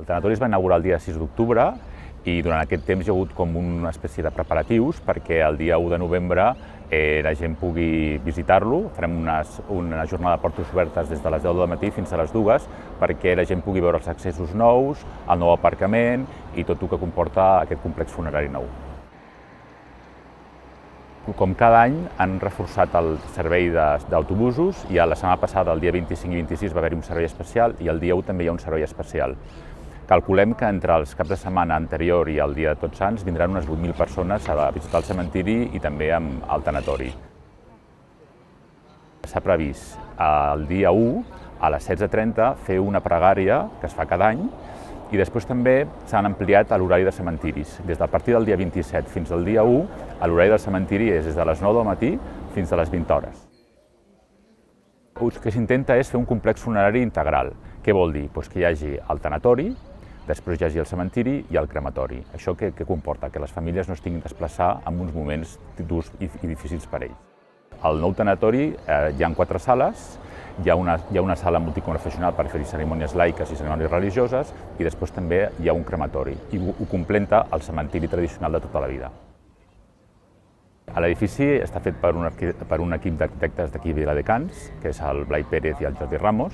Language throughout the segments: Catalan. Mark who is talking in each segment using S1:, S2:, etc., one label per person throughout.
S1: tanatori es va inaugurar el dia 6 d'octubre i durant aquest temps hi ha hagut com una espècie de preparatius perquè el dia 1 de novembre la gent pugui visitar-lo. Farem una jornada de portes obertes des de les 10 del matí fins a les 2 perquè la gent pugui veure els accessos nous, el nou aparcament i tot el que comporta aquest complex funerari nou. Com cada any, han reforçat el servei d'autobusos i la setmana passada, el dia 25 i 26, va haver-hi un servei especial i el dia 1 també hi ha un servei especial. Calculem que entre els caps de setmana anterior i el dia de Tots Sants vindran unes 8.000 persones a visitar el cementiri i també al tanatori. S'ha previst el dia 1 a les 16:30 fer una pregària que es fa cada any i després també s'han ampliat l'horari de cementiris. Des del partir del dia 27 fins al dia 1, l'horari del cementiri és des de les 9 del matí fins a les 20 hores. El que s'intenta és fer un complex funerari integral. Què vol dir? Que hi hagi el tanatori, després hi hagi el cementiri i el crematori. Això què comporta? Que les famílies no es tinguin de desplaçar en uns moments durs i difícils per ells. Al nou tanatori hi ha 4 sales, hi ha una sala multiconfessional per fer cerimònies laiques i cerimònies religioses i després també hi ha un crematori i ho completa el cementiri tradicional de tota la vida. L'edifici està fet per un equip d'arquitectes d'aquí de Viladecans, que és el Blai Pérez i el Jordi Ramos,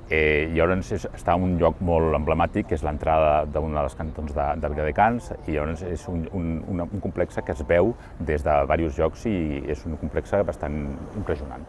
S1: i llavors està en un lloc molt emblemàtic, que és l'entrada d'un dels cantons de Viladecans, i llavors és un complex que es veu des de diversos llocs i és un complex bastant impressionant.